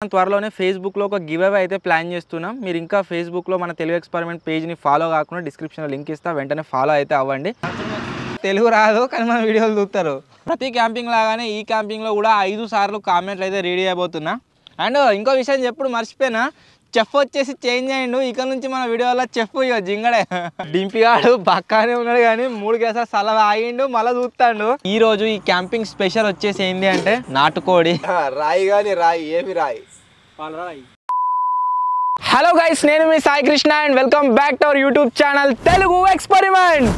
త్వరలోనే ఫేస్బుక్లో ఒక గివ్ అవే అయితే ప్లాన్ చేస్తున్నాం. మీరు ఇంకా ఫేస్బుక్లో మన తెలుగు ఎక్స్పెరిమెంట్ పేజ్ని ఫాలో కాకుండా డిస్క్రిప్షన్లో లింక్ ఇస్తా, వెంటనే ఫాలో అయితే అవ్వండి. తెలుగు రాదు కానీ మన వీడియోలు చూస్తారు. ప్రతి క్యాంపింగ్ లాగానే ఈ క్యాంపింగ్లో కూడా 5 సార్లు కామెంట్లు అయితే రెడీ అయిపోతున్నా. అండ్ ఇంకో విషయం చెప్పుడు మర్చిపోయినా, చెఫ్ వచ్చేసి చేంజ్ అయ్యిండు. ఇక నుంచి మన వీడియోలో చెఫ్ జింగడే డింపిగాడు బక్కానే ఉన్నాడు కానీ 3 కేసాలు సలహా ఆగిండు, మళ్ళీ చూస్తాడు. ఈ రోజు ఈ క్యాంపింగ్ స్పెషల్ వచ్చేసి ఏంటి అంటే నాటుకోడి రాయి కానీ రాయి ఏమి రాయి. హలో గైస్, నేను మీ Sai Krishna and welcome back to our YouTube channel Telugu experiment.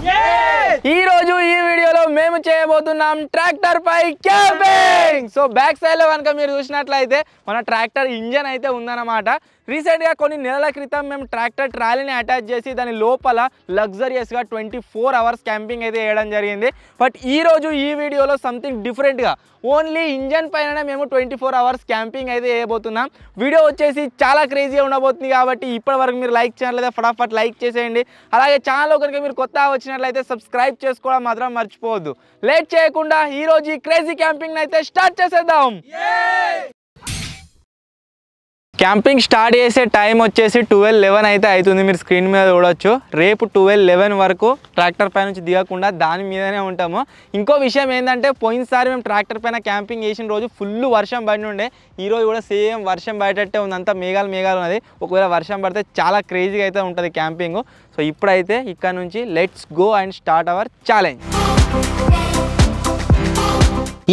ఈ రోజు ఈ వీడియోలో మేము చేయబోతున్నాం ట్రాక్టర్ పై క్యాంపింగ్. సో బ్యాక్ సైడ్ లో కనుక మీరు చూసినట్లయితే మన ట్రాక్టర్ ఇంజన్ అయితే ఉందన్నమాట. రీసెంట్గా కొన్ని నెలల క్రితం మేము ట్రాక్టర్ ట్రాలీని అటాచ్ చేసి దాని లోపల లగ్జరియస్గా 24 అవర్స్ క్యాంపింగ్ అయితే చేయడం జరిగింది. బట్ ఈరోజు ఈ వీడియోలో సంథింగ్ డిఫరెంట్గా ఓన్లీ ఇంజన్ పైన మేము 24 అవర్స్ క్యాంపింగ్ అయితే చేయబోతున్నాం. వీడియో వచ్చేసి చాలా క్రేజీగా ఉండబోతుంది కాబట్టి ఇప్పటివరకు మీరు లైక్ చేయలేదా ఫటాఫట్ లైక్ చేసేయండి. అలాగే ఛానల్లో కనుక మీరు కొత్తగా వచ్చినట్లయితే సబ్స్క్రైబ్ చేసుకోవడం మాత్రం మర్చిపోవద్దు. లేట్ చేయకుండా ఈరోజు ఈ క్రేజీ క్యాంపింగ్ అయితే స్టార్ట్ చేసేద్దాం. క్యాంపింగ్ స్టార్ట్ చేసే టైం వచ్చేసి 12:11 అయితే అవుతుంది. మీరు స్క్రీన్ మీద చూడొచ్చు. రేపు 12:11 వరకు ట్రాక్టర్ పై నుంచి దిగకుండా దాని మీదనే ఉంటాము. ఇంకో విషయం ఏంటంటే, పోయినసారి మేము ట్రాక్టర్ పైన క్యాంపింగ్ చేసిన రోజు ఫుల్ వర్షం పడి ఉండే. ఈరోజు కూడా సేమ్ వర్షం పడేటట్టే ఉంది, అంతా మేఘాలు ఉన్నది. ఒకవేళ వర్షం పడితే చాలా క్రేజీగా అయితే ఉంటుంది క్యాంపింగ్. సో ఇప్పుడైతే ఇక్కడ నుంచి let's go and start our challenge.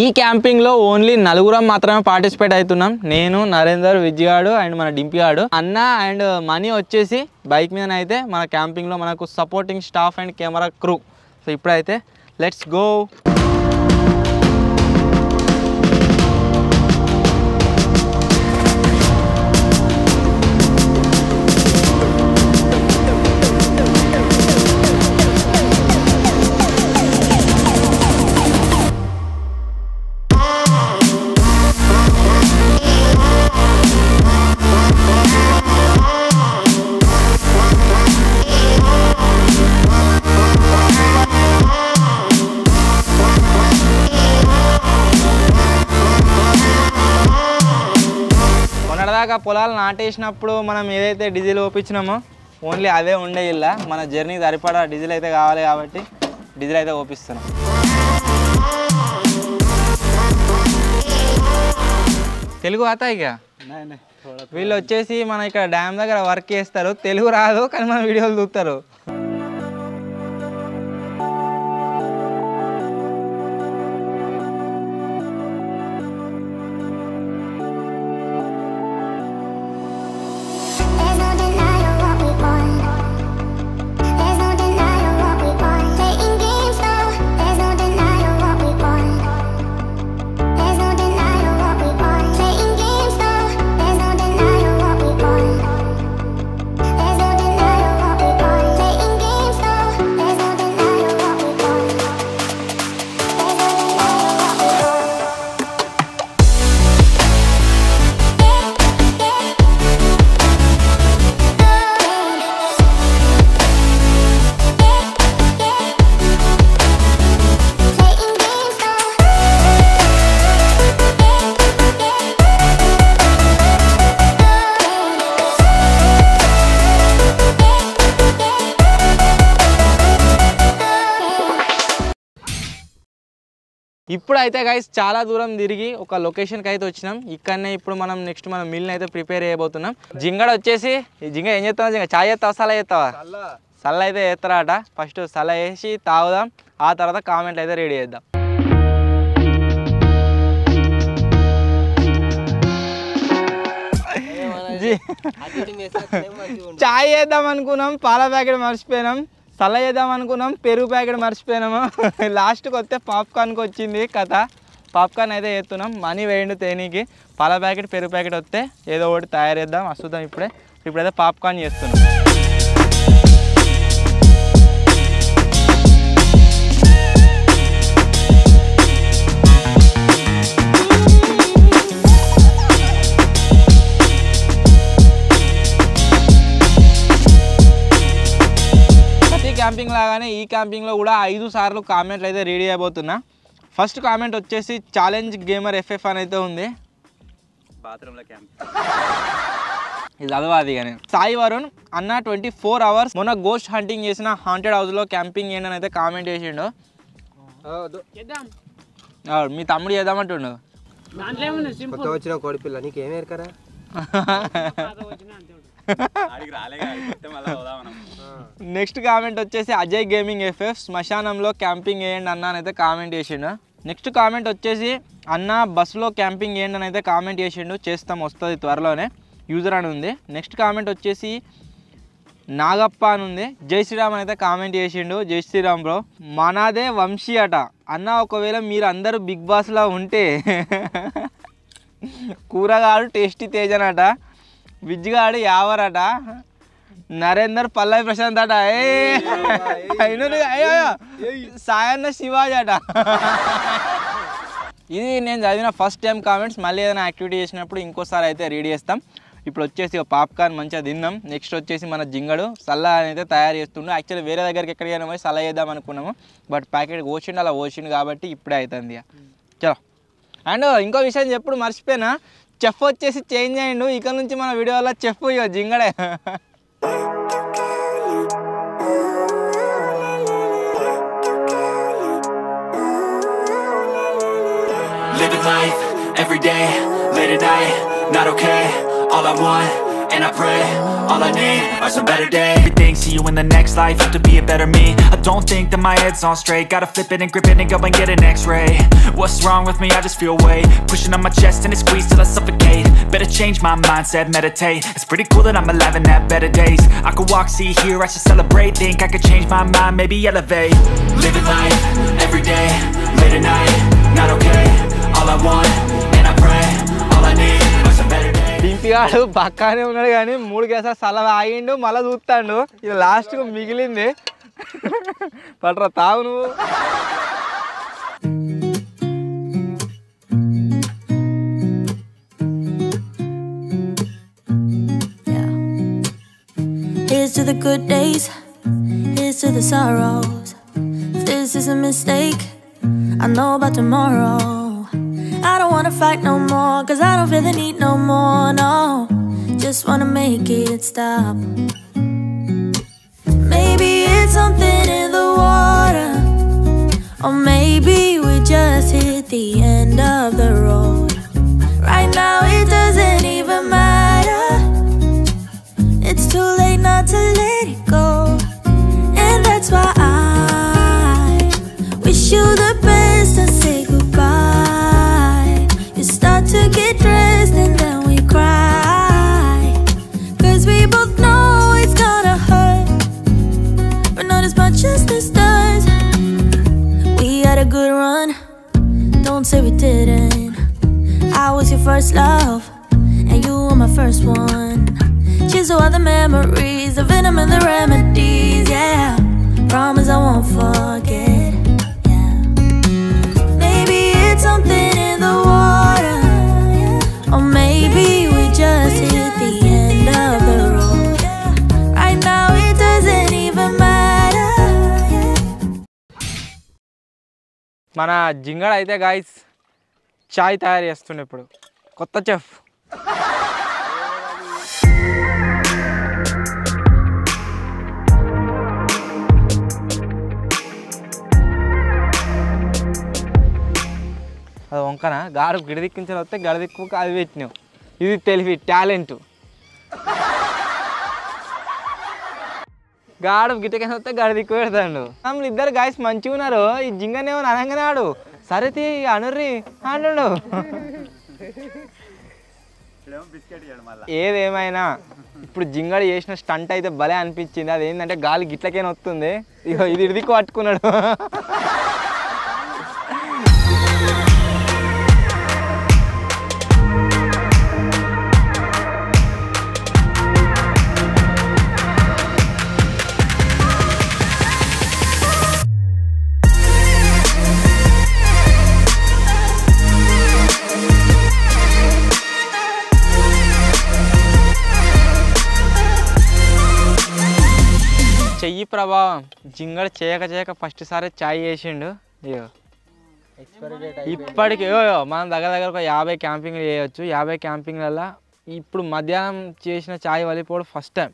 ఈ క్యాంపింగ్లో ఓన్లీ 4 మాత్రమే పార్టిసిపేట్ అవుతున్నాం. నేను, నరేందర్, విజయగాడు అండ్ మన డింపిగాడు. అన్న అండ్ మనీ వచ్చేసి బైక్ మీద అయితే మన క్యాంపింగ్లో మనకు supporting staff and camera crew. So ఇప్పుడైతే లెట్స్ గో. దాకా పొలాలు నాటేసినప్పుడు మనం ఏదైతే డీజిల్ ఓపించినామో ఓన్లీ అవే ఉండే ఇలా మన జర్నీ సరిపడా డీజిల్ అయితే కావాలి కాబట్టి డీజిల్ అయితే ఓపిస్తున్నాం. తెలుగు ఆతా ఇక వీళ్ళు వచ్చేసి మన ఇక్కడ డ్యామ్ దగ్గర వర్క్ చేస్తారు. తెలుగు రాదు కానీ మన వీడియోలు చూస్తారు. ఇప్పుడైతే గైస్ చాలా దూరం తిరిగి ఒక లొకేషన్కి అయితే వచ్చినాం. ఇక్కడనే ఇప్పుడు మనం నెక్స్ట్ మనం మీల్ని అయితే ప్రిపేర్ చేయబోతున్నాం. జింగడ వచ్చేసి జింగ ఏం చేస్తావా? జింగ చాయ్ చేస్తావా సలా చేస్తావా? సల్ల అయితే చేస్తారట. ఫస్ట్ సల్ల వేసి తాగుదాం, ఆ తర్వాత కామెంట్లు అయితే రెడీ చేద్దాం. చాయ్ చేద్దాం అనుకున్నాం, పాల ప్యాకెట్ మర్చిపోయినాం. సల్ల చేద్దాం అనుకున్నాం, పెరుగు ప్యాకెట్ మర్చిపోయినాము. లాస్ట్కి వస్తే పాప్కార్న్కి వచ్చింది కథ. పాప్కార్న్ అయితే చేస్తున్నాం. మనీ వేయండి తేనీకి. పాల ప్యాకెట్ పెరుగు ప్యాకెట్ వస్తే ఏదో ఒకటి తయారు చేద్దాం. వస్తుందాం ఇప్పుడైతే పాప్కార్న్ చేస్తున్నాం. క్యాంపింగ్ లాగానే ఈ క్యాంపింగ్లో కూడా 5 సార్లు కామెంట్లు అయితే రెడీ అయిపోతున్నా. ఫస్ట్ కామెంట్ వచ్చేసి ఛాలెంజ్ గేమర్ FF అని అయితే ఉంది. బాత్రూంలో క్యాంప్. ఇది చదవాలి కానీ సాయి వరుణ్ అన్న 24 hours మొన్న గోస్ట్ హంటింగ్ చేసిన హాంటెడ్ హౌస్లో క్యాంపింగ్ ఏంటి అని అయితే కామెంట్ చేసిండు. మీ తమ్ముడు చేద్దామంటుండు. వచ్చిన కోడిపిల్ల నీకేం ఎరకరా? నెక్స్ట్ కామెంట్ వచ్చేసి అజయ్ గేమింగ్ ఎఫ్ఎఫ్ శ్మశానంలో క్యాంపింగ్ వేయండి అన్న అని అయితే కామెంట్ చేసిండు. నెక్స్ట్ కామెంట్ వచ్చేసి అన్న బస్సులో క్యాంపింగ్ వేయండి అని అయితే కామెంట్ చేసిండు. చేస్తాం, వస్తుంది త్వరలోనే యూజర్ అని ఉంది. నెక్స్ట్ కామెంట్ వచ్చేసి నాగప్ప అని ఉంది. జై శ్రీరామ్ అని అయితే కామెంట్ చేసిండు. జై శ్రీరామ్ బ్రో. మనదే వంశీ అట అన్న ఒకవేళ మీరు అందరూ బిగ్ బాస్లో ఉంటే కూరగాడు టేస్టీ తేజనట, విజ్జిగాడు యావరట, నరేందర్ పల్లవి ప్రశాంత్ అట, సాయన్న శివాజీ అట. ఇది నేను చదివిన ఫస్ట్ టైం కామెంట్స్. మళ్ళీ ఏదైనా యాక్టివిటీ చేసినప్పుడు ఇంకోసారి అయితే రీడ్ చేస్తాం. ఇప్పుడు వచ్చేసి పాప్కార్న్ మంచిగా తిన్నాం. నెక్స్ట్ వచ్చేసి మన జింగడు సల్లా అయితే తయారు చేస్తుండే. యాక్చువల్లీ వేరే దగ్గరికి ఎక్కడికైనా పోయి సల్లా చేద్దాం అనుకున్నాము, బట్ ప్యాకెట్ ఓచిండు, అలా ఓచిండు కాబట్టి ఇప్పుడే అవుతుంది. చలో. అండ్ ఇంకో విషయం చెప్పుడు మర్చిపోయినా, చెఫ్ వచ్చేసి చేంజ్ అయ్యిండు. ఇక్కడ నుంచి మన వీడియోలో చెఫ్ ఇక జింగడే. Living life, every day, late at night, not okay. All I want, and I pray, all I need are some better days. Everything, see you in the next life, have to be a better me. I don't think that my head's on straight, gotta flip it and grip it and go and get an x-ray. What's wrong with me, I just feel weight pushing on my chest and it squeezes till I suffocate. Better change my mindset, meditate. It's pretty cool that I'm alive and have better days. I could walk, see, hear, I should celebrate. Think I could change my mind, maybe elevate. Living life, every day, late at night, not okay. All I want, and I pray, all I need are some better days. డింపిగాడు పక్కానే ఉన్నాడు కానీ 3 గ్లాసులు సలవా ఆగిండు, మళ్ళీ చూస్తాడు. ఇది లాస్ట్కు మిగిలింది. పట్రా తావు నువ్వు. Here's to the good days, here's to the sorrows. If this is a mistake, I know about tomorrow. I don't wanna fight no more, cause I don't feel the need no more, no. Just wanna make it stop. Maybe it's something in the water, or maybe we just hit the end of the road. Right now it doesn't even matter, it's too late not to let it go. And that's why I wish you the best and say goodbye. You start to get dressed and then we cry, cause we both know it's gonna hurt, but not as much as this does. We had a good run, don't say we didn't. I was your first love, and you were my first one. Cheers to all the memories, the venom and the remedies, yeah. Promise I won't forget, yeah. Maybe it's something in the water, yeah. Or maybe we just hit the end of the road, yeah. Right now it doesn't even matter, yeah. మన జింగడ అయితే guys చాయ్ తయారు చేస్తుండే ఇప్పుడు కొత్త chef. అది వంకన గాడు గిడదిక్కించిన వస్తే గడదిక్కు అది పెట్టినావు. ఇది తెలివి, టాలెంట్. గాడు గిట్టకైనా వస్తే గడదిక్కు పెడతాడు. మమ్మల్ని ఇద్దరు గాయస్ మంచిగా ఉన్నారు. ఈ జింగనేమో అనగానే ఆడు సరే తీ అనుర్రి అంటాడు. ఏదేమైనా ఇప్పుడు జింగడు చేసిన స్టంట్ అయితే భలే అనిపించింది. అదేంటంటే గాలి గిట్లకైనా వస్తుంది. ఇగో ఇది ఇడిదిక్కు పట్టుకున్నాడు. చెయ్యి ప్రభావం. జింగడు చేయక ఫస్ట్ సారి చాయ్ చేసిండు. ఇగో ఎక్స్పైరీ డేట్ ఇప్పటికి మనం దగ్గర ఒక 50 క్యాంపింగ్లు చేయొచ్చు. 50 క్యాంపింగ్లల్లో ఇప్పుడు మధ్యాహ్నం చేసిన చాయ్ వలిపోవడం ఫస్ట్ టైం.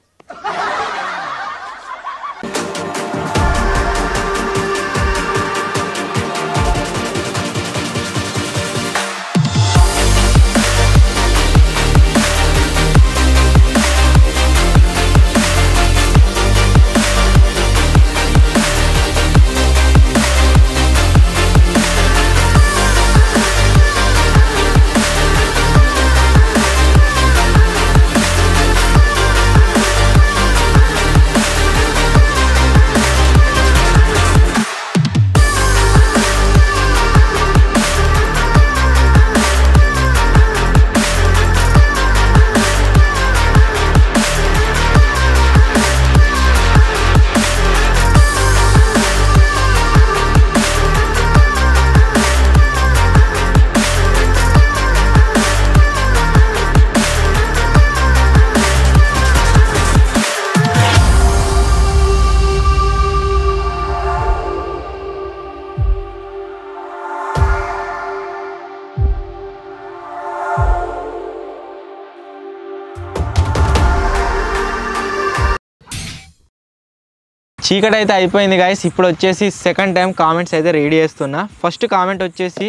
చీకటి అయితే అయిపోయింది గైస్. ఇప్పుడు వచ్చేసి సెకండ్ టైం కామెంట్స్ అయితే రెడీ చేస్తున్నా. ఫస్ట్ కామెంట్ వచ్చేసి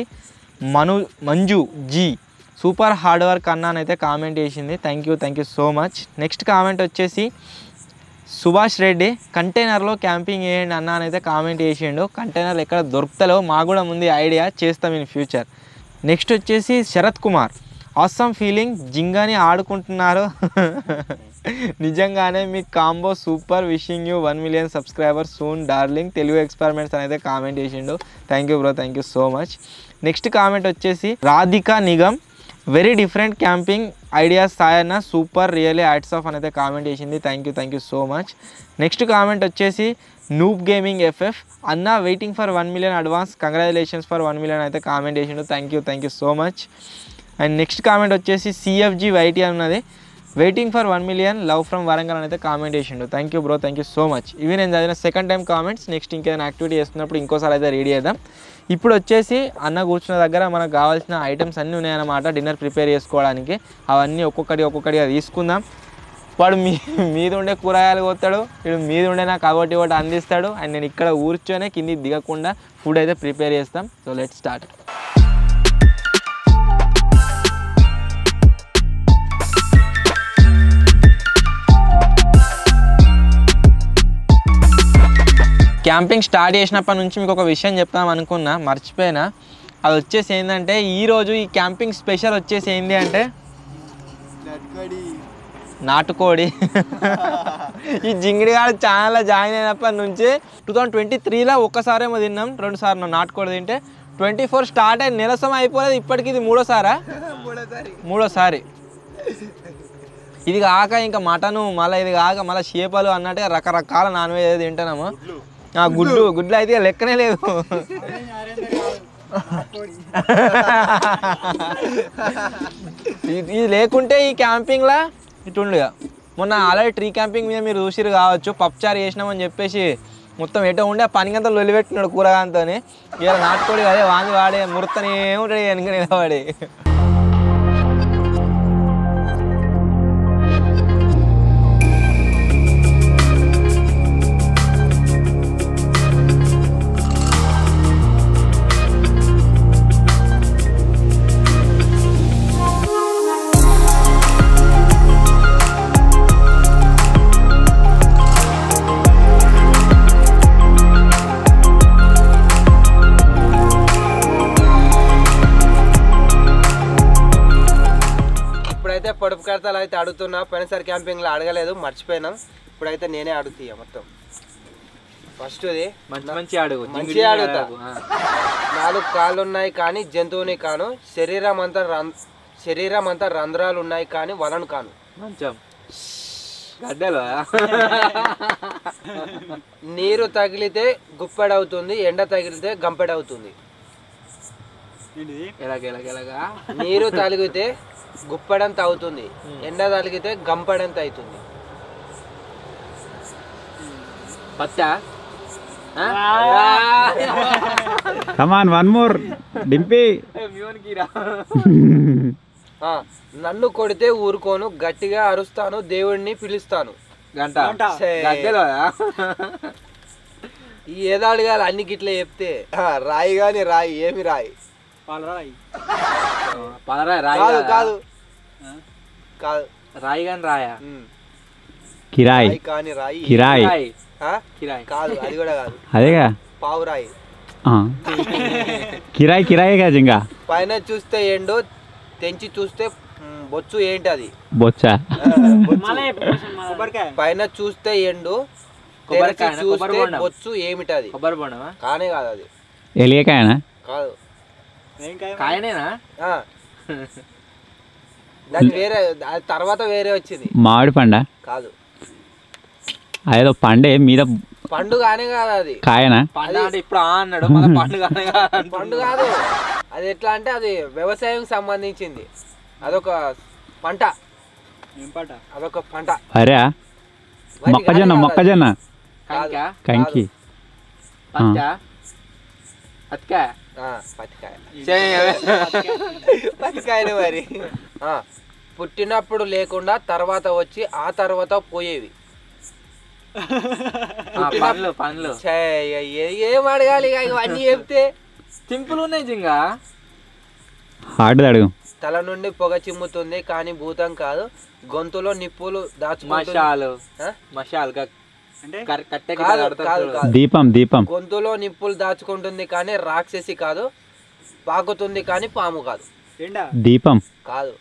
Manju ji super hard work అన్నా అని అయితే కామెంట్ చేసింది. Thank you so much. Next comment వచ్చేసి సుభాష్ రెడ్డి కంటైనర్లో క్యాంపింగ్ చేయండి అన్న అని అయితే కామెంట్ చేసిండు. కంటైనర్లు ఎక్కడ దొరుకుతలో మాకు కూడా ముందు ఐడియా చేస్తాం ఇన్ ఫ్యూచర్. నెక్స్ట్ వచ్చేసి శరత్ కుమార్ ఆసమ్ ఫీలింగ్ జింగాని ఆడుకుంటున్నారు. నిజంగానే మీ combo super, wishing you 1 million subscribers soon darling Telugu experiments అని అయితే కామెంట్ చేసిండు. Thank you bro, thank you so much. Next comment వచ్చేసి Radhika Nigam very different camping ideas సాయన్న సూపర్ రియలీ హ్యాట్స్ ఆఫ్ అని అయితే కామెంట్ చేసింది. Thank you so much. Next comment వచ్చేసి noob gaming FF అన్న waiting for 1 million advance congratulations for 1 million అయితే comment చేసిండు. Thank you so much. And next comment వచ్చేసి CFG YT అన్నది waiting for 1 million love from Warangal అని అయితే comment చేసిండు. Thank you bro, thank you so much. ఇవి నేను చదివిన సెకండ్ టైం కామెంట్స్. నెక్స్ట్ ఇంకేదైనా యాక్టివిటీ చేస్తున్నప్పుడు ఇంకోసారి అయితే రెడీ చేద్దాం. ఇప్పుడు వచ్చేసి అన్న కూర్చున్న దగ్గర మనకు కావాల్సిన ఐటమ్స్ అన్నీ ఉన్నాయన్నమాట డిన్నర్ ప్రిపేర్ చేసుకోవడానికి. అవన్నీ ఒక్కొక్కటిగా తీసుకుందాం. వాడు మీద ఉండే కూరగాయలు కొత్తాడు, వీడు మీద ఉండే నాకు ఒకటి అందిస్తాడు. అండ్ నేను ఇక్కడ కూర్చొనే కింది దిగకుండా ఫుడ్ అయితే ప్రిపేర్ చేస్తాం. So let's start. Camping start చేసినప్పటి నుంచి మీకు ఒక విషయం చెప్తాం అనుకున్నా, మర్చిపోయినా. అది వచ్చేసి ఏంటంటే ఈరోజు ఈ క్యాంపింగ్ స్పెషల్ వచ్చేసి ఏంటి అంటే నాటుకోడి. ఈ జింగిడిగాడు ఛానల్లో జాయిన్ అయినప్పటి నుంచి 2023లో ఒక్కసారేమో తిన్నాం, 2 సార్లు నాటుకోడి తింటే 24 స్టార్ట్ అయ్యి నెలసం అయిపోలేదు. ఇప్పటికి ఇది మూడోసారి. ఇది కాక ఇంకా మటను, మళ్ళీ ఇది కాక మళ్ళీ చేపలు అన్నట్టుగా రకరకాల నాన్ వెజ్ అయితే తింటున్నాము. గుడ్లు అయితే లెక్కనే లేదు. ఇది లేకుంటే ఈ క్యాంపింగ్లో ఇటుండగా మొన్న ఆల్రెడీ ట్రీ క్యాంపింగ్ మీద మీరు చూసిరు కావచ్చు, పప్పుచారు చేసినామని చెప్పేసి మొత్తం ఎటో ఉండే పనికంతా లొలిపెట్టినాడు కూరగాయలతో. ఇలా నాటుకోడి అదే వాడే ముర్తనే ఉంటాడు వెనక నిలబడి. పొడుపు కడతాలు అయితే అడుగుతున్నా. పోయినసారి క్యాంపింగ్లో అడగలేదు, మర్చిపోయినాం. ఇప్పుడైతే నేనే అడుగుతా మొత్తం. ఫస్ట్ మంచిగా అడుగుతా. 4 కాళ్ళు ఉన్నాయి కానీ జంతువుని కాను, శరీరం అంతా రంధ్రాలు ఉన్నాయి కానీ వలను కాను. నీరు తగిలితే గుప్పెడవుతుంది, ఎండ తగిలితే గంపెడవుతుంది. నీరు తగిలితే గుప్పడంత అవుతుంది, ఎండ తగిలితే గంపడంత అవుతుంది. Come on one more Dimpi. నన్ను కొడితే ఊరుకోను, గట్టిగా అరుస్తాను, దేవుడిని పిలుస్తాను. ఈ ఏదో అడగాలి అన్ని గిట్ల చెప్తే. రాయి గాని రాయి, ఏమి రాయి? కాదు కాదు కాదు, రాయి గాని రాయా? కిరాయి రాయి కాని రాయి, కిరాయి కాదు అది కూడా కాదు, అదేగా పావు రాయి. కిరాయి కిరాయిగా జింగా. పైన చూస్తే ఎండు, తెంచి చూస్తే బొచ్చు. ఏంటి అది? బొచ్చా. పైన చూస్తే ఎండు, తెరచి చూస్తే బొచ్చు. ఏమిటి అది? కొబ్బరి బొండమా? కానే కాదు అది. ఎలియకాయనా? కాదు. కాయనేనా? దానికి వేరే, అది తర్వాత వేరే వచ్చింది. మామిడి పండ? కాదు. అదేదో పండే మీద పండు కానే కాదు అది. కాయనా? పండు అంటే ఇప్పుడు అన్నాడు, మన పండు కానే కాదు. పండు కాదు అది. ఎట్లా అంటే అది వ్యవసాయం సంబంధించింది. అదొక పంట. అదొక పంట. అరే మొక్కజొన్న. మొక్కజొన్న. కంకి. పత్తికాయలు మరి. పుట్టినప్పుడు లేకుండా తర్వాత వచ్చి ఆ తర్వాత పోయేవి. ఏం అడగాలి ఇవన్నీ చెప్తే? సింపుల్ ఉన్నాయి జింగా. హార్డ్ అడుగు. తల నుండి పొగ చిమ్ముతుంది కానీ భూతం కాదు. గొంతులో నిప్పులు దీపం. దీపం. గొంతులో నిప్పులు దాచుకుంటుంది కానీ రాక్షసి కాదు. పాకుతుంది కానీ పాము కాదు. దీపం కాదు.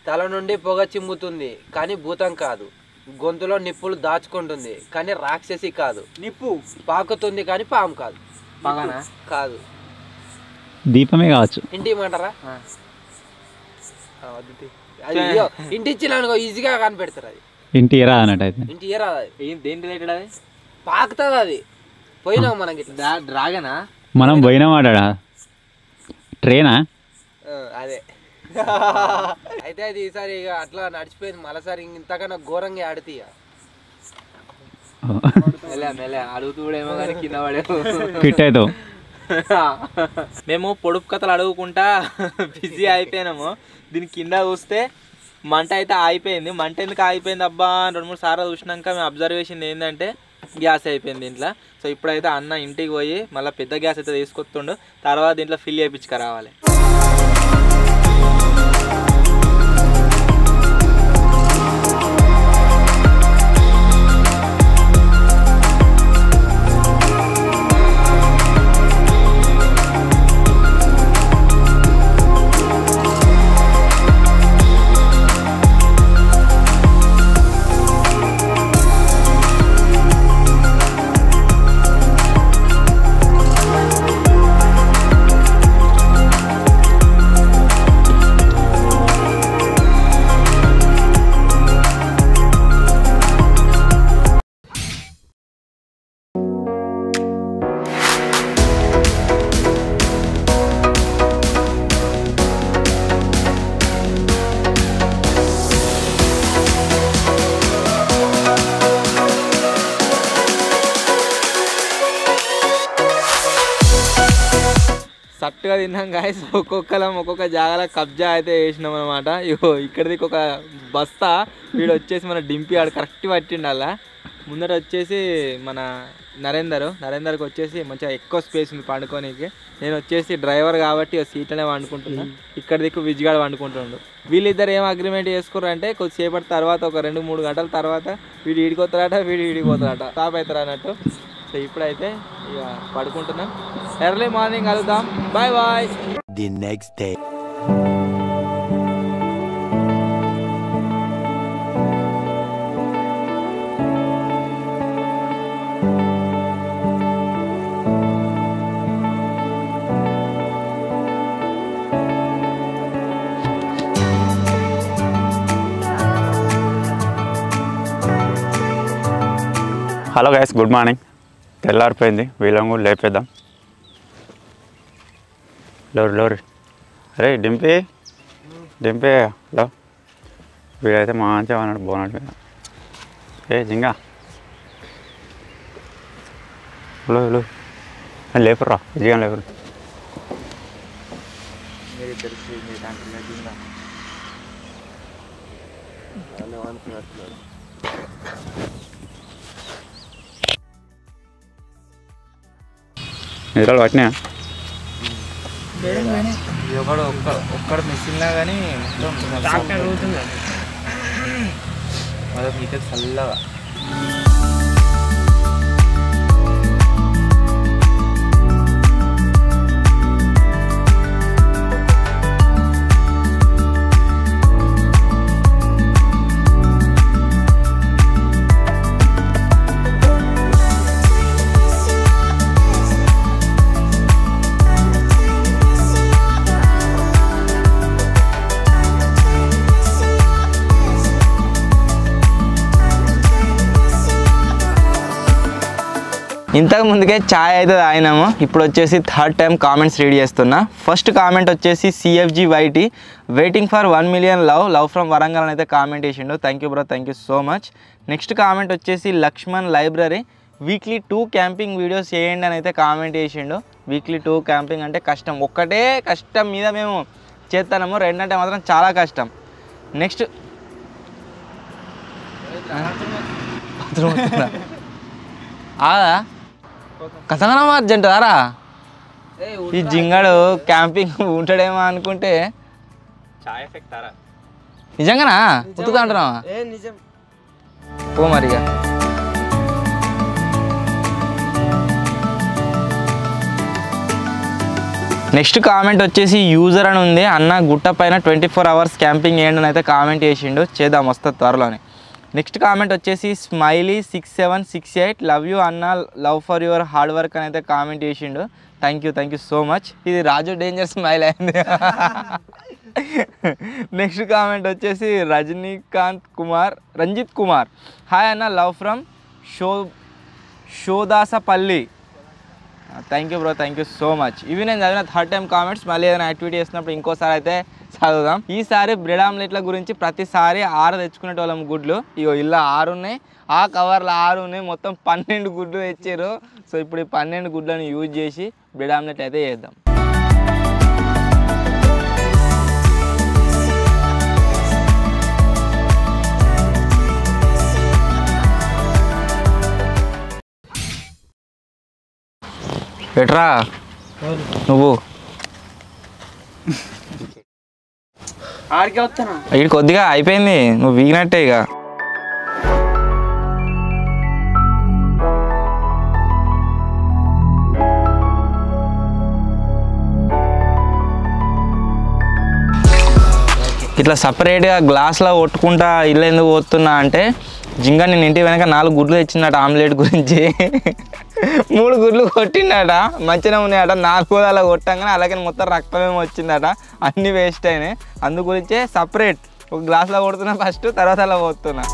తల నుండి పొగ చిమ్ముతుంది కానీ భూతం కాదు. గొంతులో నిప్పులు దాచుకుంటుంది కానీ రాక్షసి కాదు. నిప్పు. పాకుతుంది కానీ పాము కాదు. కాదు. దీపమే కావచ్చు. ఇంటి ఇమ్మంటారా? ఇంటి ఇచ్చిన ఈజీగా కనిపెడతారు. అది ఇంటి ఇరా అన్నట్టు అయితే. ఇంటి ఇరా. దేంటి రిలేటెడ్ అది? పాకుతుంది అది. పోయినావు మనకి. డ్రాగనా? మనం పోయినామాడా? ట్రైనా? అదే. అయితే అది ఈసారి ఇక అట్లా నడిచిపోయింది. మళ్ళీసారి ఇంతకన్నా ఘోరంగా ఆడితే అడుగుతూడేమో కానీ కింద పడే ఫిట్ అవుతావు. మేము పొడుపు కథలు అడుగుకుంటా బిజీ అయిపోయినాము. దీని కింద చూస్తే మంట అయితే ఆగిపోయింది. మంట ఎందుకు ఆగిపోయింది అబ్బా 2-3 సార్లు చూసినాక మేము అబ్జర్వేషన్ ఏంటంటే గ్యాస్ అయిపోయింది దీంట్లో. సో ఇప్పుడైతే అన్న ఇంటికి పోయి మళ్ళీ పెద్ద గ్యాస్ అయితే తీసుకొస్తుండు. తర్వాత దీంట్లో ఫిల్ చేయించుకు రావాలి. సట్టుగా తిన్నాం గాయస్. ఒక్కొక్కలం ఒక్కొక్క జాగాలో కబ్జా అయితే వేసినాం అనమాట. ఇగో ఇక్కడిది ఒక బస్తా. వీడు వచ్చేసి మన డింపి ఆడు కరెక్ట్ పట్టిండు. అలా ముందర వచ్చేసి మన నరేందర్కి వచ్చేసి మంచిగా ఎక్కువ స్పేస్ ఉంది పండుకోనికి. నేను వచ్చేసి డ్రైవర్ కాబట్టి సీట్లోనే వండుకుంటున్నా. ఇక్కడ దిక్కు విజ్గాడు వండుకుంటుండు. వీళ్ళిద్దరు ఏం అగ్రిమెంట్ చేసుకున్నారు అంటే కొద్దిసేపటి తర్వాత ఒక 2-3 గంటల తర్వాత వీడు ఈడిపోతారట, వీడు ఈడిపోతారట, స్టాప్ అవుతారు అన్నట్టు. సో ఇప్పుడైతే ఇక పడుకుంటున్నాం. ఎర్లీ మార్నింగ్ కలుద్దాం. Bye bye. The next day. Hello guys, good morning. తెల్లారిపోయింది. వీళ్ళని కూడా లేపేద్దాం. లోరి అరే డింపే హలో. వీడైతే మంచిగా అన్నాడు బోనాడు మీద. ఏ జింగా లేపురా విజయం లేపురు నిద్రలు పట్టినా ఒక్కడు మిస్సింగ్లా కానీ మొత్తం మీకే చల్లగా ఇంతకు ముందుకే ఛాయ్ అయితే తాగినాము. ఇప్పుడు వచ్చేసి థర్డ్ టైం కామెంట్స్ రీడ్ చేస్తున్నా. ఫస్ట్ కామెంట్ వచ్చేసి CFGYT waiting for 1 million love from Warangal అని అయితే కామెంట్ చేసిండు. Thank you bro, thank you so much. Next comment వచ్చేసి Lakshman library weekly 2 camping videos చేయండి అని అయితే కామెంట్ చేసిండు. వీక్లీ 2 క్యాంపింగ్ అంటే కష్టం, ఒక్కటే కష్టం మీద మేము చేస్తాము, రెండంటే మాత్రం చాలా కష్టం. నెక్స్ట్ కసంగా అర్జెంట్ దారా ఈ జింగాడు క్యాంపింగ్ ఉంటాడేమో అనుకుంటే నిజంగానా ఉతుకుతా అంటున్నావా? పో మరిగా. నెక్స్ట్ కామెంట్ వచ్చేసి యూజర్ అని ఉంది. అన్న గుట్ట పైన 24 hours క్యాంపింగ్ చేయండి అని అయితే కామెంట్ చేసిండు. చేద్దాం వస్తుంది త్వరలోనే. నెక్స్ట్ కామెంట్ వచ్చేసి స్మైలీ 6768 లవ్ యూ అన్న, love for your hard work అని అయితే కామెంట్ చేసిండు. Thank you so much. ఇది రాజు డేంజర్ స్మైల్ అయింది. నెక్స్ట్ కామెంట్ వచ్చేసి రంజిత్ కుమార్ హాయ్ అన్న, love from Shodasapalli. Thank you bro, thank you so much. ఇవి నేను చదివిన థర్డ్ టైం కామెంట్స్. మళ్ళీ ఏదైనా యాక్టివిటీ చేసినప్పుడు ఇంకోసారి అయితే చదువుదాం. ఈసారి బ్రెడ్ ఆమ్లెట్ల గురించి ప్రతిసారి 6 తెచ్చుకునేటోళ్ళం గుడ్లు. ఇగో ఇలా 6 ఉన్నాయి, ఆ కవర్లో 6 ఉన్నాయి, మొత్తం 12 గుడ్లు తెచ్చారు. సో ఇప్పుడు ఈ 12 గుడ్లను యూజ్ చేసి బ్రెడ్ ఆమ్లెట్ అయితే చేద్దాం. ఎట్రా నువ్వు ఆడికే వస్తాను. ఇది కొద్దిగా అయిపోయింది, నువ్వు వీగినట్టే ఇక. ఇట్లా సపరేట్గా గ్లాస్లో కొట్టుకుంటా ఇల్లు ఎందుకు పోతున్నా అంటే, జింగా నేను ఇంటి వెనక 4 గుడ్లు తెచ్చిందట ఆమ్లెట్ గురించి. 3 గుడ్లు కొట్టిండట, మంచిగా ఉన్నాయట. 4 అలా కొట్టంగానే అలాగే మొత్తం రక్తమేమో వచ్చిందట, అన్నీ వేస్ట్ అయినాయి. అందు గురించే సపరేట్ ఒక గ్లాస్లో కొడుతున్నా ఫస్ట్, తర్వాత అలా పోతున్నా.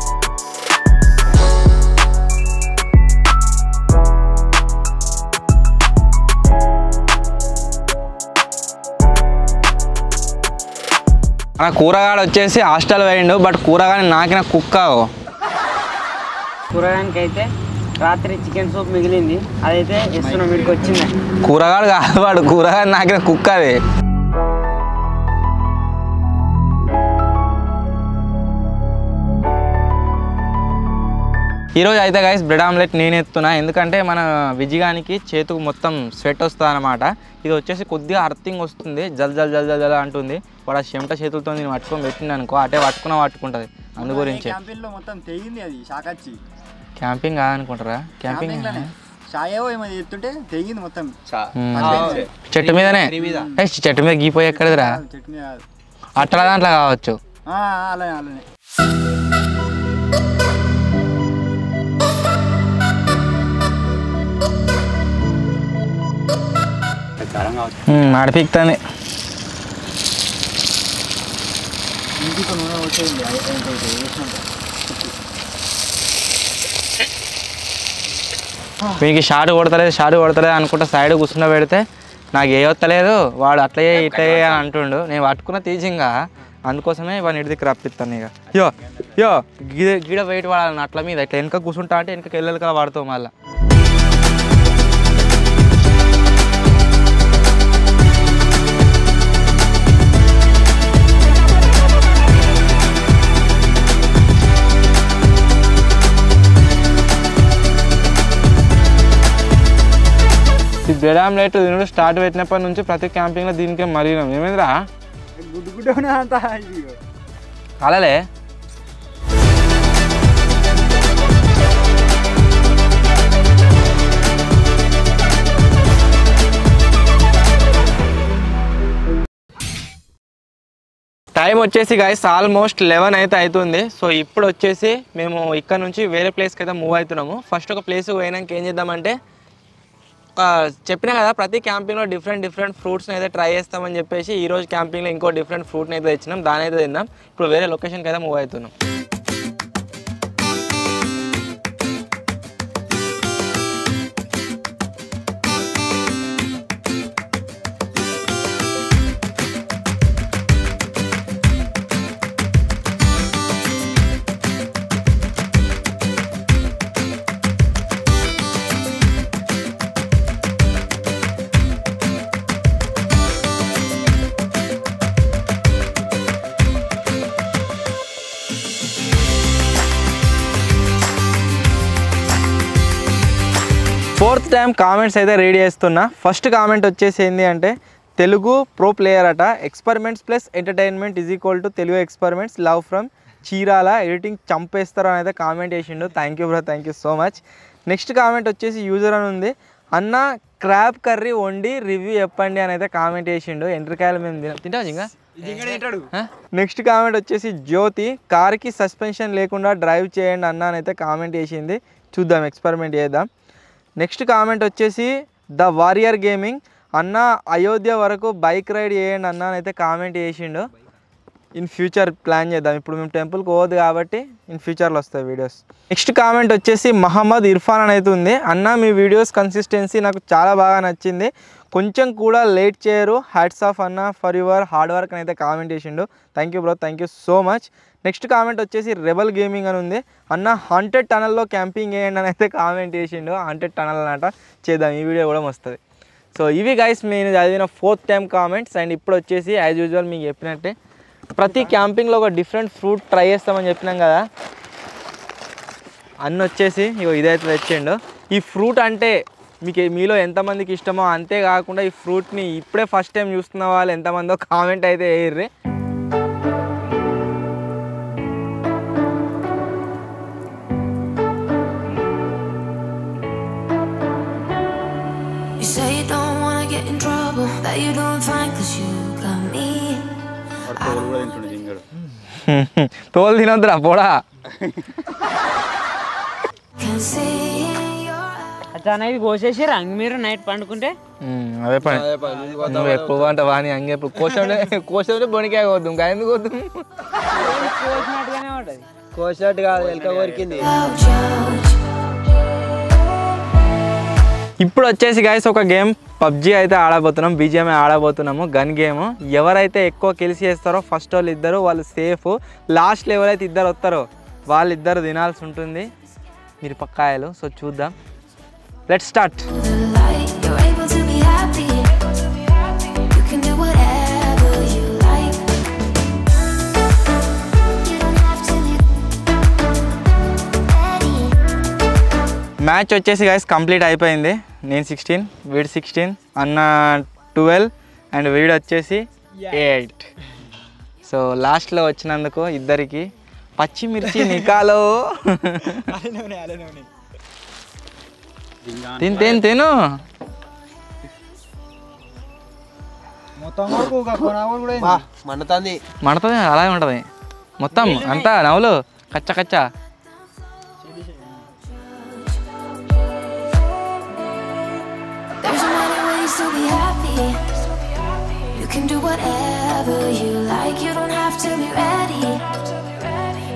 నా కూరగాడు వచ్చేసి హాస్టల్ పోయిండు, బట్ కూరగాని నాకిన కుక్క. కూరగానికి అయితే రాత్రి చికెన్ సూప్ మిగిలింది, అదైతే ఇస్తున్నాం. వీడికి వచ్చింది కూరగాడు కాదు వాడు, కూరగాని నాకిన కుక్క అది. ఈరోజు అయితే గైస్ బ్రెడ్ ఆమ్లెట్ నేను ఎత్తున్నా, ఎందుకంటే మన విజయానికి చేతుకు మొత్తం స్వెట్ వస్తుంది అనమాట. ఇది వచ్చేసి కొద్దిగా అర్థింగ్ వస్తుంది, జల్ జల్ జల్ జల్ జల్ అంటుంది. వాడు చెమట చేతులతో నేను పట్టుకొని పెట్టింది అనుకో, అటే పట్టుకుంటుంది. అందు గురించి క్యాంపింగ్లో మొత్తం తెగింది, అది షాకచ్చి. క్యాంపింగ్ కాదనుకుంటారా? క్యాంపింగ్ షాయేవో ఏమో ఎత్తుంటే తెగింది మొత్తం. చెట్టు మీదనే, చెట్టు మీద గీపోయి ఎక్కడదిరా, చెట్టు మీద అట్లా దాంట్లో కావచ్చు. అలానే అలానే నడిపిస్తుంది. ఇంటికి నూనె వచ్చేది మీకు షార్ట్ కొడతలేదు అనుకుంటా సైడ్ కూర్చుండ పెడితే నాకు ఏ వస్తలేదు, వాడు అట్లా ఇట్లా అని అంటుండు. నేను పట్టుకున్న తీసింగా, అందుకోసమే వాడిని ఇంటి దగ్గర రప్పిస్తాను. ఇక యో గీడ వెయిట్ వాడాలని అట్ల మీద ఇట్లా వెనక కూర్చుంటా అంటే వెనకకి వెళ్ళక పడతావు. మళ్ళీ బ్రెడ్ ఆమ్లెట్ తినడం స్టార్ట్ పెట్టినప్పటి నుంచి ప్రతి క్యాంపింగ్లో దీనికే మరిగినాం. ఏమైందిరా గుడ్డు గుడ్డు అంతా అలాలే టైం వచ్చేసి గైస్ ఆల్మోస్ట్ 11 అయితే అవుతుంది. సో ఇప్పుడు వచ్చేసి మేము ఇక్కడ నుంచి వేరే ప్లేస్కి అయితే మూవ్ అవుతున్నాము. ఫస్ట్ ఒక ప్లేస్కి పోయినాక ఏం చేద్దామంటే చెప్పినా కదా ప్రతి క్యాంపింగ్లో డిఫరెంట్ ఫ్రూట్స్ని అయితే ట్రై చేస్తామని చెప్పేసి ఈరోజు క్యాంపింగ్లో ఇంకో డిఫరెంట్ ఫ్రూట్ని అయితే తెచ్చినాం. దాని అయితే తిందాం. ఇప్పుడు వేరే లొకేషన్కి అయితే మూవ్ అవుతున్నాం. ఫోర్త్ టైం కామెంట్స్ అయితే రీడ్ చేస్తున్నా. ఫస్ట్ కామెంట్ వచ్చేసి ఏంటి అంటే తెలుగు ప్రో ప్లేయర్ అట, experiments plus entertainment is equal to Telugu experiments, love from Chirala, editing చంపేస్తారు అని అయితే కామెంట్ చేసిండు. Thank you bro, thank you so much. Next comment వచ్చేసి యూజర్ అని ఉంది, అన్న క్రాబ్ కర్రీ వండి రివ్యూ చెప్పండి అని అయితే కామెంట్ చేసిండు. ఎంట్రకాయలు మేము తింటాం ఇంకా. నెక్స్ట్ కామెంట్ వచ్చేసి జ్యోతి, కార్కి సస్పెన్షన్ లేకుండా డ్రైవ్ చేయండి అన్న అని అయితే కామెంట్ చేసింది. చూద్దాం, ఎక్స్పెరిమెంట్ చేద్దాం. నెక్స్ట్ కామెంట్ వచ్చేసి ద వారియర్ గేమింగ్, అన్న అయోధ్య వరకు బైక్ రైడ్ చేయండి అన్న అని అయితే కామెంట్ చేసిండు. ఇన్ ఫ్యూచర్ ప్లాన్ చేద్దాం. ఇప్పుడు మేము టెంపుల్కి పోవద్దు కాబట్టి ఇన్ ఫ్యూచర్లో వస్తాయి వీడియోస్. నెక్స్ట్ కామెంట్ వచ్చేసి మహమ్మద్ ఇర్ఫాన్ అని అయితే ఉంది, అన్న మీ వీడియోస్ కన్సిస్టెన్సీ నాకు చాలా బాగా నచ్చింది, కొంచెం కూడా లేట్ చేయరు, హ్యాట్స్ ఆఫ్ అన్న ఫర్ యువర్ హార్డ్ వర్క్ అని అయితే కామెంట్ చేసిండు. Thank you bro, thank you so much. Next comment వచ్చేసి రెబల్ గేమింగ్ అని ఉంది, అన్న హాంటెడ్ టనల్లో క్యాంపింగ్ చేయండి అని అయితే కామెంట్ చేసిండు. హాంటెడ్ టనల్ అన్నట, చేద్దాం, ఈ వీడియో కూడా వస్తుంది. సో ఇవి గైస్ నేను చదివిన ఫోర్త్ టైం కామెంట్స్. అండ్ ఇప్పుడు వచ్చేసి యాజ్ యూజువల్ మీకు చెప్పినట్టే ప్రతి క్యాంపింగ్లో ఒక డిఫరెంట్ ఫ్రూట్ ట్రై చేస్తామని చెప్పినాం కదా. అన్న వచ్చేసి ఇగో ఇదైతే తెచ్చిండు. ఈ ఫ్రూట్ అంటే మీలో ఎంతమందికి ఇష్టమో, అంతేకాకుండా ఈ ఫ్రూట్ని ఇప్పుడే ఫస్ట్ టైం చూస్తున్న వాళ్ళు ఎంతమందో కామెంట్ అయితే వేయర్రి. తోలు తినొద్దురా పోడా. అచ్చా ఇది కోసేసి రంగు మీరు నైట్ పండుకుంటే అదే పని. నువ్వు ఎక్కువ అంటే వాని అంగే కోసే బొనికాయ కోద్దాం, ఇంకా ఎందుకు కోద్దాం, కోసినట్టుగానే ఉంటుంది. కోసినట్టు కాదు, ఎలక కొరికింది. ఇప్పుడు వచ్చేసి గైస్ ఒక గేమ్ పబ్జీ అయితే ఆడబోతున్నాం, బీజిఎంఐ ఆడబోతున్నాము. Gun game. ఎవరైతే ఎక్కువ కిల్స్ చేస్తారో ఫస్ట్ వాళ్ళు ఇద్దరు వాళ్ళు సేఫ్, లాస్ట్లో ఎవరైతే ఇద్దరు వస్తారో వాళ్ళిద్దరు తినాల్సి ఉంటుంది మిరపకాయలు. సో చూద్దాం, లెట్స్ స్టార్ట్. మ్యాచ్ వచ్చేసి గైస్ కంప్లీట్ అయిపోయింది. నేను 16, వీడు 16, అన్న 12 అండ్ వీడు వచ్చేసి 8. సో లాస్ట్లో వచ్చినందుకు ఇద్దరికి పచ్చిమిర్చి నికాలో తిను మండుతుంది. అలాగే ఉంటుంది మొత్తం అంతా నవ్వులు కచ్చా కచ్చా. To be happy, you can do whatever you like. You don't have to be ready.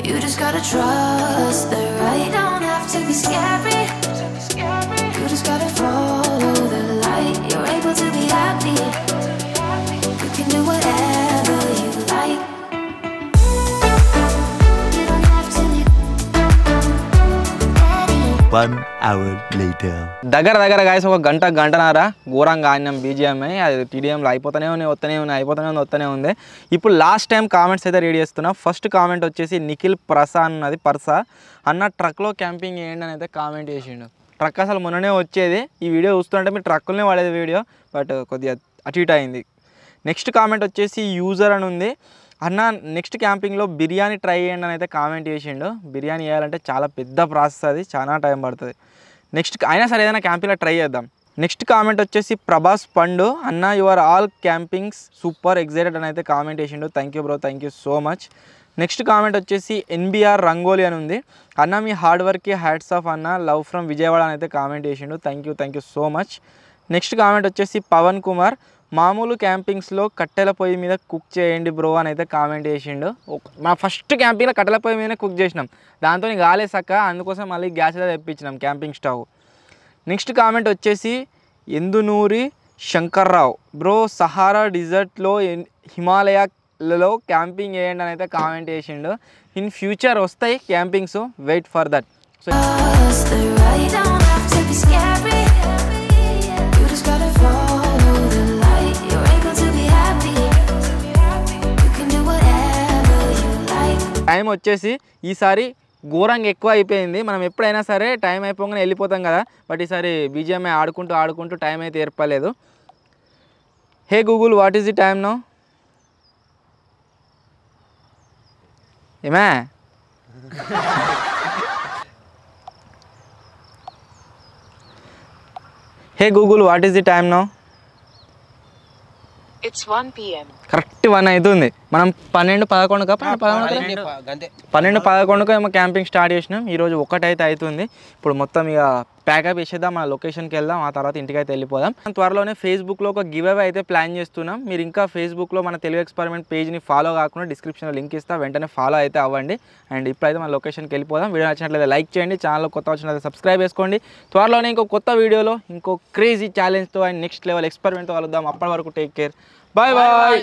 You just gotta trust the right. Don't have to be scary. You just gotta follow the light. You're able to be happy. You can do whatever you like. You don't have to be ready. 1 hour later. దగ్గర guys ఒక గంటన్నర ఘోరంగా ఆడినాం BGMI. అది టీడీఎంలో అయిపోతూనే ఉంది. ఇప్పుడు last time comments అయితే read చేస్తున్నా. First comment వచ్చేసి నిఖిల్ ప్రసా అన్నది, పర్సా అన్న ట్రక్లో క్యాంపింగ్ చేయండి అని అయితే కామెంట్ చేసిండు. ట్రక్ అసలు మొన్ననే వచ్చేది. ఈ వీడియో చూస్తుంటే మీరు ట్రక్కులనే వాడేది వీడియో, బట్ కొద్దిగా అటు ఇటు అయింది. నెక్స్ట్ కామెంట్ వచ్చేసి యూజర్ అని ఉంది. అన్న నెక్స్ట్ క్యాంపింగ్లో బిర్యానీ ట్రై చేయండి అని అయితే కామెంట్ చేసిండు. బిర్యానీ చేయాలంటే చాలా పెద్ద ప్రాసెస్, అది చాలా టైం పడుతుంది. నెక్స్ట్ అయినా సరే ఏదైనా క్యాంపింగ్లో ట్రై చేద్దాం. నెక్స్ట్ కామెంట్ వచ్చేసి ప్రభాస్ పండు, అన్న your all campings super excited అని అయితే కామెంట్ చేసిండు. Thank you bro, thank you so much. Next comment వచ్చేసి ఎన్బిఆర్ రంగోలి అని ఉంది. అన్న మీ హార్డ్ వర్క్కి హ్యాట్స్ ఆఫ్ అన్న, లవ్ ఫ్రమ్ విజయవాడ అని అయితే కామెంట్ చేసిండు. Thank you so much. Next comment వచ్చేసి పవన్ కుమార్, మామూలు క్యాంపింగ్స్లో కట్టెల పొయ్యి మీద కుక్ చేయండి బ్రో అని అయితే కామెంట్ చేసిండు. మా ఫస్ట్ క్యాంపింగ్లో కట్టెల పొయ్యి మీదనే కుక్ చేసినాం, దాంతో గాలే సక్క, అందుకోసం మళ్ళీ గ్యాస్ అయితే తెప్పించినాం క్యాంపింగ్ స్టవ్. నెక్స్ట్ కామెంట్ వచ్చేసి ఎందునూరి శంకర్రావు, బ్రో సహారా డిజర్ట్లో హిమాలయాలలో క్యాంపింగ్ చేయండి అని అయితే కామెంట్ చేసిండు. ఇన్ ఫ్యూచర్ వస్తాయి campings, wait for that. So time వచ్చేసి ఈసారి ఘోరంగా ఎక్కువ అయిపోయింది. మనం ఎప్పుడైనా సరే టైం అయిపోగానే వెళ్ళిపోతాం కదా, బట్ ఈసారి బీజిఎంఐ ఆడుకుంటూ టైం అయితే ఏర్పలేదు. Hey Google what is the time నో? ఏమే hey Google what is the time నో? It's 1 p.m. కరెక్ట్ 1 అవుతుంది. మనం 12-11 ఏమో క్యాంపింగ్ స్టార్ట్ చేసినాం. ఈరోజు 1 అయితే అవుతుంది. ఇప్పుడు మొత్తం ఇక ప్యాకప్ చేసేద్దాం, మన లొకేషన్కి వెళ్దాం, ఆ తర్వాత ఇంటికి అయితే వెళ్ళిపోదాం. త్వరలోనే ఫేస్బుక్లో ఒక గివ్ అవే అయితే ప్లాన్ చేస్తున్నాం. మీరు ఇంకా ఫేస్బుక్లో మన తెలుగు ఎక్స్పెరిమెంట్ పేజ్ని ఫాలో కాకుండా డిస్క్రిప్షన్లో లింక్ ఇస్తా, వెంటనే ఫాలో అయితే అవ్వండి. అండ్ ఇప్పుడైతే మన లొకేషన్కి వెళ్ళిపోదాం. వీడియో నచ్చినట్లయితే లైక్ చేయండి, ఛానల్ కొత్త వచ్చినట్లయితే సబ్స్క్రైబ్ చేసుకోండి. త్వరలోనే ఇంకో కొత్త వీడియోలో ఇంకో క్రేజీ ఛాలెంజ్తో అండ్ నెక్స్ట్ లెవెల్ ఎక్స్పెరిమెంట్తో కలుద్దాం. అప్పటి వరకు టేక్ కేర్, బాయ్ బాయ్.